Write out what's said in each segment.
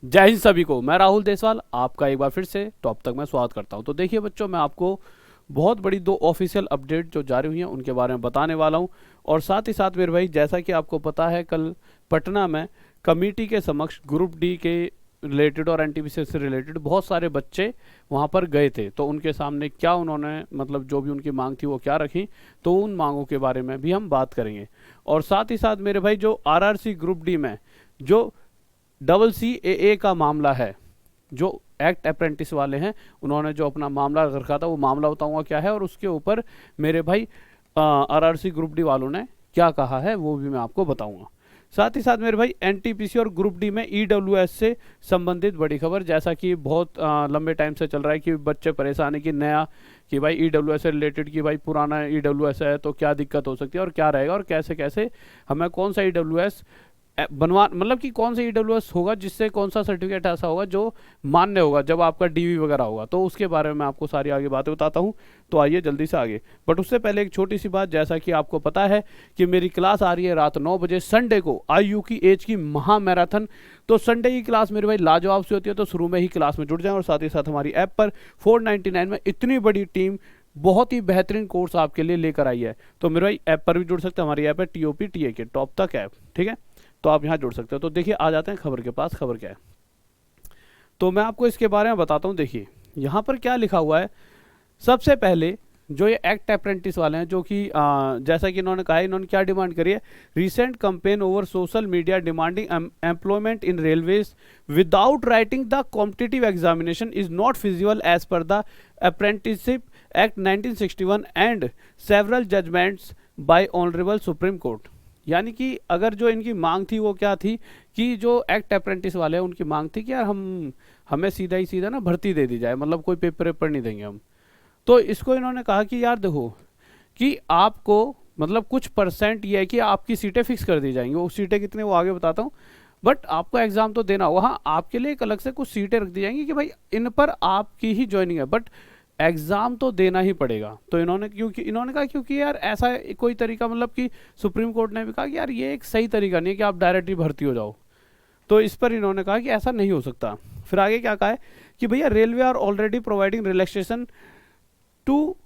जय हिंद सभी को। मैं राहुल देसवाल आपका एक बार फिर से टॉप तक मैं स्वागत करता हूं। तो देखिए बच्चों, मैं आपको बहुत बड़ी दो ऑफिशियल अपडेट जो जारी हुई हैं उनके बारे में बताने वाला हूं। और साथ ही साथ मेरे भाई, जैसा कि आपको पता है, कल पटना में कमेटी के समक्ष ग्रुप डी के रिलेटेड और एनटीपीसी से रिलेटेड बहुत सारे बच्चे वहां पर गए थे। तो उनके सामने क्या उन्होंने मतलब जो भी उनकी मांग थी वो क्या रखी, तो उन मांगों के बारे में भी हम बात करेंगे। और साथ ही साथ मेरे भाई, जो आरआरसी ग्रुप डी में जो CCAA का मामला है, जो एक्ट अप्रेंटिस वाले हैं, उन्होंने जो अपना मामला रखा था वो मामला बताऊंगा क्या है, और उसके ऊपर मेरे भाई आरआरसी ग्रुप डी वालों ने क्या कहा है वो भी मैं आपको बताऊंगा। साथ ही साथ मेरे भाई, एनटीपीसी और ग्रुप डी में ईडब्ल्यूएस से संबंधित बड़ी खबर, जैसा कि बहुत लंबे टाइम से चल रहा है कि बच्चे परेशान है कि नया, कि भाई ईडब्ल्यूएस से रिलेटेड, कि भाई पुराना ईडब्ल्यूएस है तो क्या दिक्कत हो सकती है और क्या रहेगा और कैसे कैसे हमें कौन सा ईडब्ल्यूएस बनवा, मतलब कि कौन सा ईडब्ल्यूएस होगा जिससे कौन सा सर्टिफिकेट ऐसा होगा जो मान्य होगा जब आपका डीवी वगैरह होगा। तो उसके बारे में आपको सारी आगे बातें बताता हूँ। तो आइए जल्दी से आगे। बट उससे पहले एक छोटी सी बात, जैसा कि आपको पता है कि मेरी क्लास आ रही है रात 9 बजे संडे को, आईयू की एज की महा मैराथन। तो संडे की क्लास मेरे भाई लाजवाब से होती है, तो शुरू में ही क्लास में जुड़ जाएं। और साथ ही साथ हमारी ऐप पर 499 में इतनी बड़ी टीम बहुत ही बेहतरीन कोर्स आपके लिए लेकर आई है। तो मेरे भाई ऐप पर भी जुड़ सकते हैं। हमारी ऐप है TOP TAK, टॉप तक ऐप, ठीक है। तो आप यहाँ जुड़ सकते हो। तो देखिए, आ जाते हैं खबर के पास। खबर क्या है तो मैं आपको इसके बारे में बताता हूँ। देखिए यहाँ पर क्या लिखा हुआ है। सबसे पहले जो ये एक्ट अप्रेंटिस वाले हैं, जो कि जैसा कि इन्होंने कहा है, इन्होंने क्या डिमांड करी है, recent campaign over social media demanding employment in railways without writing the competitive examination is not feasible as per the apprenticeship act 1961 and several judgments by honourable supreme court. यानी कि अगर जो इनकी मांग थी वो क्या थी, कि जो एक्ट अप्रेंटिस वाले हैं उनकी मांग थी कि यार हमें सीधा ही सीधा ना भर्ती दे दी जाए, मतलब कोई पेपर वेपर नहीं देंगे हम। तो इसको इन्होंने कहा कि यार देखो, कि आपको मतलब कुछ परसेंट ये है कि आपकी सीटें फिक्स कर दी जाएंगी। वो सीटें कितने वो आगे बताता हूँ, बट आपको एग्जाम तो देना होगा। हाँ, आपके लिए एक अलग से कुछ सीटें रख दी जाएंगी कि भाई इन पर आपकी ही ज्वाइनिंग है, बट एग्जाम तो देना ही पड़ेगा। तो इन्होंने इन्होंने कहा क्योंकि यार ऐसा कोई तरीका, मतलब कि सुप्रीम कोर्ट ने भी कहा कि यार ये एक सही तरीका नहीं है कि आप डायरेक्ट ही भर्ती हो जाओ। तो इस पर इन्होंने कहा कि ऐसा नहीं हो सकता। फिर आगे क्या कहा है कि भैया, railway are already providing relaxation to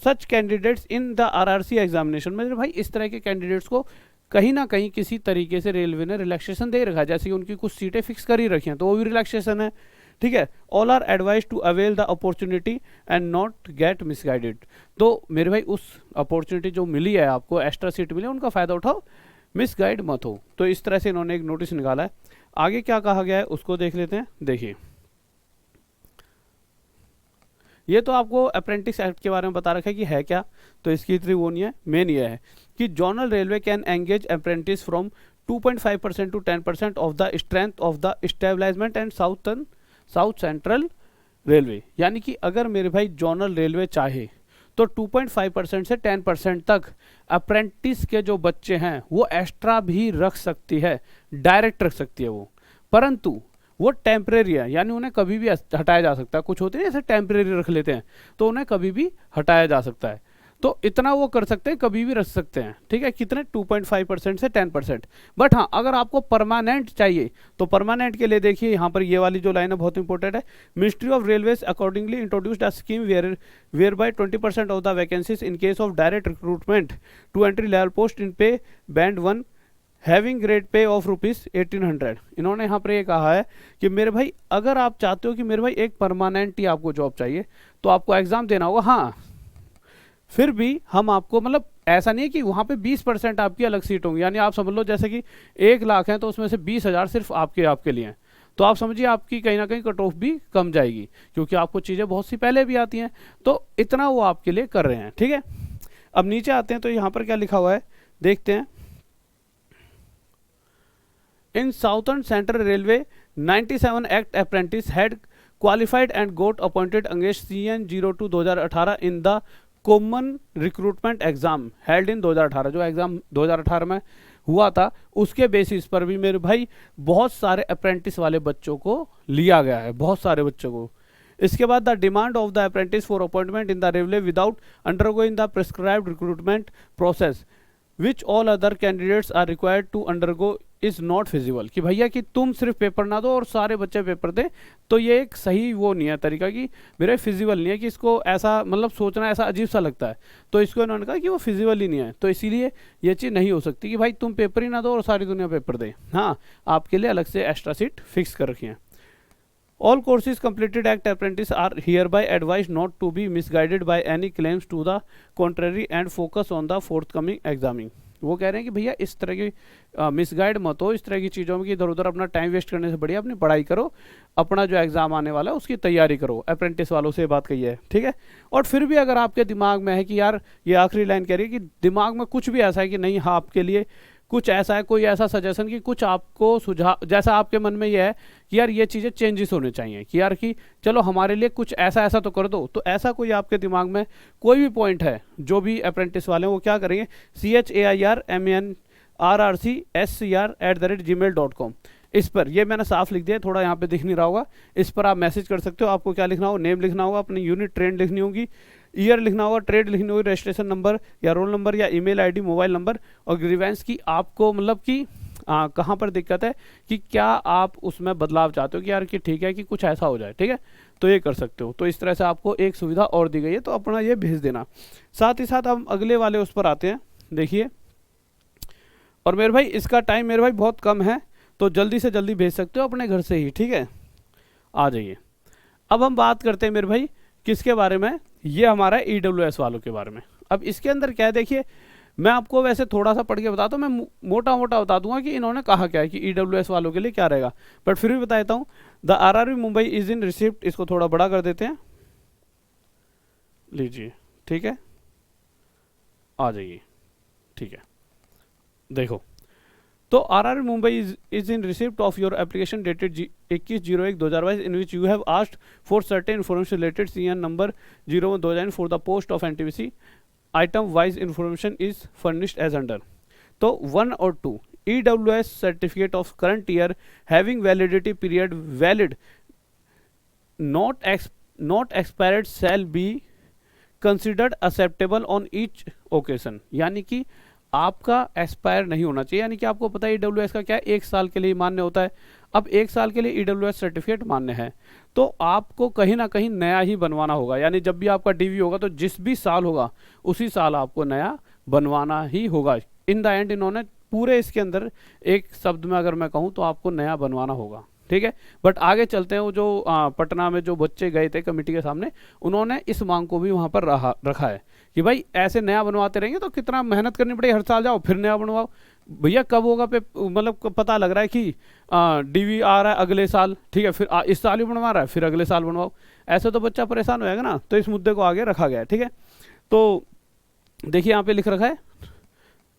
such candidates in the RRC examination. मतलब भाई, इस तरह के कैंडिडेट्स को कहीं ना कहीं किसी तरीके से रेलवे ने रिलैक्सेशन दे रखा है, जैसे कि उनकी कुछ सीटें फिक्स कर ही रखी हैं, तो वो भी रिलैक्सेशन है, ठीक है। All are advised to avail the opportunity and not get misguided. तो मेरे भाई, उस अपॉर्चुनिटी जो मिली है आपको, एक्स्ट्रा सीट मिली है, उनका फायदा उठाओ, मिसगाइड मत हो। तो इस तरह से इन्होंने एक नोटिस निकाला है। आगे क्या कहा गया है उसको देख लेते हैं। देखिए, ये तो आपको अप्रेंटिस एक्ट के बारे में बता रखा है कि है क्या, तो इसकी इतनी वो नहीं है। मेन ये है कि zonal railway can engage apprentice from 2.5% to 10% of the strength of the establishment and south central railway. यानी कि अगर मेरे भाई जोनल रेलवे चाहे तो 2.5% से 10% तक अप्रेंटिस के जो बच्चे हैं वो एक्स्ट्रा भी रख सकती है, डायरेक्ट रख सकती है वो, परंतु वो टेम्परेरी है, यानी उन्हें कभी भी हटाया जा सकता है। कुछ होते हैं ऐसे टेम्परेरी रख लेते हैं, तो उन्हें कभी भी हटाया जा सकता है। तो इतना वो कर सकते हैं, कभी भी रख सकते हैं, ठीक है। कितने? 2.5% से 10%। बट हाँ, अगर आपको परमानेंट चाहिए तो परमानेंट के लिए देखिए यहाँ पर ये वाली जो लाइन है बहुत इंपॉर्टेंट है। Ministry of railways accordingly introduced a scheme where by 20% of the vacancies in case of direct recruitment to entry level post in pay band 1 having grade pay of ₹1800। इन्होंने यहाँ पर ये कहा है कि मेरे भाई, अगर आप चाहते हो कि मेरे भाई एक परमानेंट ही आपको जॉब चाहिए तो आपको एग्जाम देना होगा। हाँ, फिर भी हम आपको, मतलब ऐसा नहीं है कि वहाँ पे 20% आपकी अलग सीट होंगी, यानी आप समझ लो जैसे कि 1 लाख है तो उसमें से 20,000 सिर्फ आपके लिए हैं। तो आप समझिए आपकी कहीं ना कहीं कट ऑफ भी कम जाएगी, क्योंकि आपको चीज़ें बहुत सी पहले भी आती हैं। तो इतना वो आपके लिए कर रहे हैं, ठीक है। अब नीचे आते हैं तो यहाँ पर क्या लिखा हुआ है, देखते हैं। In Southern Central Railway 97 act apprentice had qualified and got appointed against CN02 2018 in the common recruitment exam held in 2018। जो एग्जाम 2018 में हुआ था उसके बेसिस पर भी मेरे भाई बहुत सारे अप्रेंटिस वाले बच्चों को लिया गया है, बहुत सारे बच्चों को। इसके बाद the demand of the apprentice for appointment in the railway without undergoing the prescribed recruitment process which all other candidates are required to undergo is not feasible, कि भैया कि तुम सिर्फ पेपर ना दो और सारे बच्चे पेपर दें, तो ये एक सही वो नहीं है तरीका, कि मेरे फिजिबल नहीं है, कि इसको ऐसा मतलब सोचना ऐसा अजीब सा लगता है। तो इसको इन्होंने कहा कि वो फिजिबल ही नहीं है, तो इसीलिए ये चीज़ नहीं हो सकती कि भाई तुम पेपर ही ना दो और सारी दुनिया पेपर दे। हाँ, आपके लिए अलग से एक्स्ट्रा सीट फिक्स कर रखी है। All courses completed at apprentice are hereby advised not to be misguided by any claims to the contrary and focus on the forthcoming examining। वो कह रहे हैं कि भैया इस तरह की मिसगाइड मत हो इस तरह की चीज़ों में कि इधर उधर अपना टाइम वेस्ट करने से बढ़िया अपनी पढ़ाई करो, अपना जो एग्ज़ाम आने वाला है उसकी तैयारी करो। अप्रेंटिस वालों से बात कही है, ठीक है। और फिर भी अगर आपके दिमाग में है कि यार, ये आखिरी लाइन कह रही है कि दिमाग में कुछ भी ऐसा है कि नहीं, हाँ आपके लिए कुछ ऐसा है, कोई ऐसा सजेशन कि कुछ आपको सुझाव, जैसा आपके मन में ये है कि यार ये चीज़ें चेंजेस होने चाहिए, कि यार कि चलो हमारे लिए कुछ ऐसा ऐसा तो कर दो, तो ऐसा कोई आपके दिमाग में कोई भी पॉइंट है, जो भी अप्रेंटिस वाले हैं वो क्या करेंगे, CHAIRMANRRCSCR@gmail.com, इस पर, ये मैंने साफ लिख दिया है, थोड़ा यहाँ पे दिख नहीं रहा होगा, इस पर आप मैसेज कर सकते हो। आपको क्या लिखना होगा, नेम लिखना होगा, अपनी यूनिट ट्रेंड लिखनी होगी, ईयर लिखना होगा, ट्रेड लिखनी होगी, रजिस्ट्रेशन नंबर या रोल नंबर या ईमेल आईडी, मोबाइल नंबर, और ग्रीवेंस की आपको मतलब कि कहाँ पर दिक्कत है, कि क्या आप उसमें बदलाव चाहते हो, कि यार कि ठीक है कि कुछ ऐसा हो जाए, ठीक है, तो ये कर सकते हो। तो इस तरह से आपको एक सुविधा और दी गई है, तो अपना ये भेज देना। साथ ही साथ हम अगले वाले उस पर आते हैं, देखिए। और मेरे भाई इसका टाइम मेरे भाई बहुत कम है, तो जल्दी से जल्दी भेज सकते हो अपने घर से ही, ठीक है। आ जाइए, अब हम बात करते हैं मेरे भाई किसके बारे में, ये हमारा EWS वालों के बारे में। अब इसके अंदर क्या है, देखिए मैं आपको वैसे थोड़ा सा पढ़ के बताता हूँ, मैं मोटा मोटा बता दूंगा कि इन्होंने कहा क्या है, कि EWS वालों के लिए क्या रहेगा, बट फिर भी बता देता हूँ। The RRB Mumbai is in receipt, इसको थोड़ा बड़ा कर देते हैं, लीजिए, ठीक है, आ जाइए, ठीक है। देखो, तो RRB Mumbai is in receipt of your application dated 21/01/2022 in which you have asked for certain information related CN number 01/2009 for the post of NTPC item wise information is furnished as under. तो 1 और 2, EWS certificate of current year having validity period valid not expired shall be considered acceptable on each occasion, यानी कि आपका expire नहीं होना चाहिए, यानी कि आपको पता है EWS का क्या है, 1 साल के लिए मान्य होता है। अब 1 साल के लिए EWS सर्टिफिकेट मान्य है, तो आपको कहीं ना कहीं नया ही बनवाना होगा, यानी जब भी आपका DV होगा तो जिस भी साल होगा उसी साल आपको नया बनवाना ही होगा। इन द एंड इन्होंने पूरे इसके अंदर एक शब्द में अगर मैं कहूँ तो आपको नया बनवाना होगा, ठीक है। बट आगे चलते हैं, वो जो पटना में जो बच्चे गए थे कमेटी के सामने, उन्होंने इस मांग को भी वहाँ पर रखा है कि भाई ऐसे नया बनवाते रहेंगे तो कितना मेहनत करनी पड़ेगी, हर साल जाओ फिर नया बनवाओ, भैया कब होगा पे मतलब पता लग रहा है कि DV आ रहा है अगले साल, ठीक है, फिर इस साल ही बनवा रहा है, फिर अगले साल बनवाओ, ऐसे तो बच्चा परेशान हो जाएगा ना। तो इस मुद्दे को आगे रखा गया है, ठीक है। तो देखिए यहाँ पे लिख रखा है,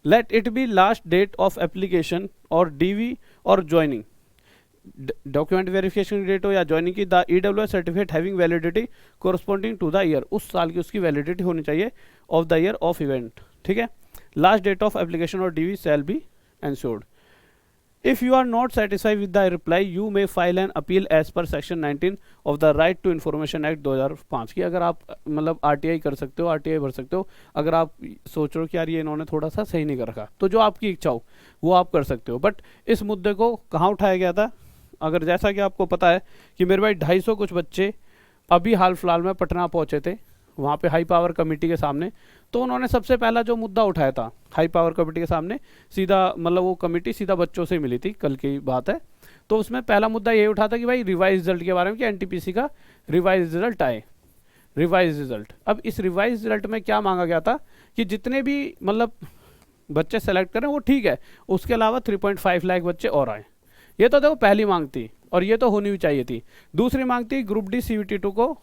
let it be last date of application और DV और ज्वाइनिंग, डॉक्यूमेंट वेरिफिकेशन डेट हो या ज्वाइनिंग की, the EWS certificate having validity corresponding to the year, उस साल की उसकी वैलिडिटी होनी चाहिए, of the year of event, ठीक है। लास्ट डेट ऑफ एप्लीकेशन और DV shall be ensured. If you are not satisfied with the reply you may file an appeal as per section 19 of the right to information act 2005 की। अगर आप मतलब RTI कर सकते हो, RTI भर सकते हो, अगर आप सोच रहे हो कि यार ये इन्होंने थोड़ा सा सही नहीं कर रखा, तो जो आपकी इच्छा हो वो आप कर सकते हो। बट इस मुद्दे को कहाँ उठाया गया था, अगर जैसा कि आपको पता है कि मेरे भाई 250 कुछ बच्चे अभी हाल फिलहाल में पटना पहुंचे थे, वहाँ पे हाई पावर कमेटी के सामने, तो उन्होंने सबसे पहला जो मुद्दा उठाया था हाई पावर कमेटी के सामने, सीधा मतलब वो कमेटी सीधा बच्चों से मिली थी, कल की बात है। तो उसमें पहला मुद्दा ये उठा था कि भाई रिवाइज रिजल्ट के बारे में, कि NTPC का रिवाइज रिजल्ट आए, रिवाइज रिजल्ट। अब इस रिवाइज रिजल्ट में क्या मांगा गया था कि जितने भी मतलब बच्चे सेलेक्ट करें वो ठीक है, उसके अलावा 3.5 लाख बच्चे और आए। ये तो देखो पहली मांग थी, और ये तो होनी भी चाहिए थी। दूसरी मांग थी ग्रुप D CVT2 को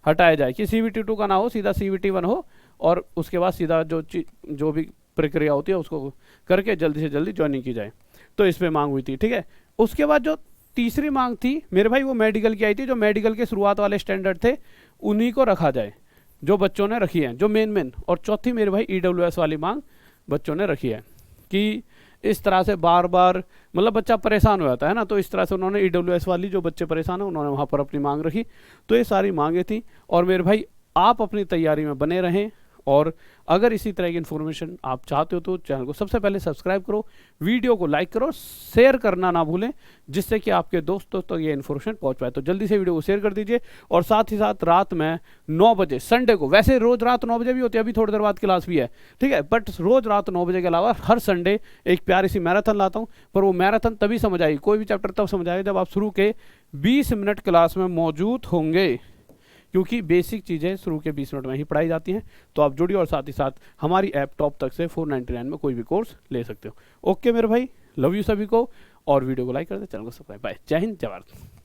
हटाया जाए, कि CVT2 का ना हो, सीधा CVT1 हो, और उसके बाद सीधा जो भी प्रक्रिया होती है उसको करके जल्दी से जल्दी ज्वाइनिंग की जाए। तो इस पर मांग हुई थी, ठीक है। उसके बाद जो तीसरी मांग थी मेरे भाई, वो मेडिकल की आई थी, जो मेडिकल के शुरुआत वाले स्टैंडर्ड थे उन्हीं को रखा जाए, जो बच्चों ने रखी है, जो मेन। और चौथी मेरे भाई EWS वाली मांग बच्चों ने रखी है, कि इस तरह से बार बार मतलब बच्चा परेशान हो जाता है ना, तो इस तरह से उन्होंने EWS वाली जो बच्चे परेशान हैं उन्होंने वहाँ पर अपनी मांग रखी। तो ये सारी मांगे थी, और मेरे भाई आप अपनी तैयारी में बने रहें, और अगर इसी तरह की इन्फॉर्मेशन आप चाहते हो तो चैनल को सबसे पहले सब्सक्राइब करो, वीडियो को लाइक करो, शेयर करना ना भूलें, जिससे कि आपके दोस्तों तक ये इन्फॉर्मेशन पहुंच पाए। तो जल्दी से वीडियो को शेयर कर दीजिए। और साथ ही साथ रात में 9 बजे संडे को, वैसे रोज रात 9 बजे भी होती है, अभी थोड़ी देर बाद क्लास भी है, ठीक है, बट रोज रात 9 बजे के अलावा हर संडे एक प्यारी सी मैराथन लाता हूँ। पर वो मैराथन तभी समझ आएगी, कोई भी चैप्टर तब समझ आएगा जब आप शुरू के 20 मिनट क्लास में मौजूद होंगे, क्योंकि बेसिक चीज़ें शुरू के 20 मिनट में ही पढ़ाई जाती हैं। तो आप जुड़िए और साथ ही साथ हमारी ऐप टॉप तक से 499 में कोई भी कोर्स ले सकते हो। ओके मेरे भाई, लव यू सभी को, और वीडियो को लाइक कर दे, चैनल को सब्सक्राइब। बाय, जय हिंद, जय भारत।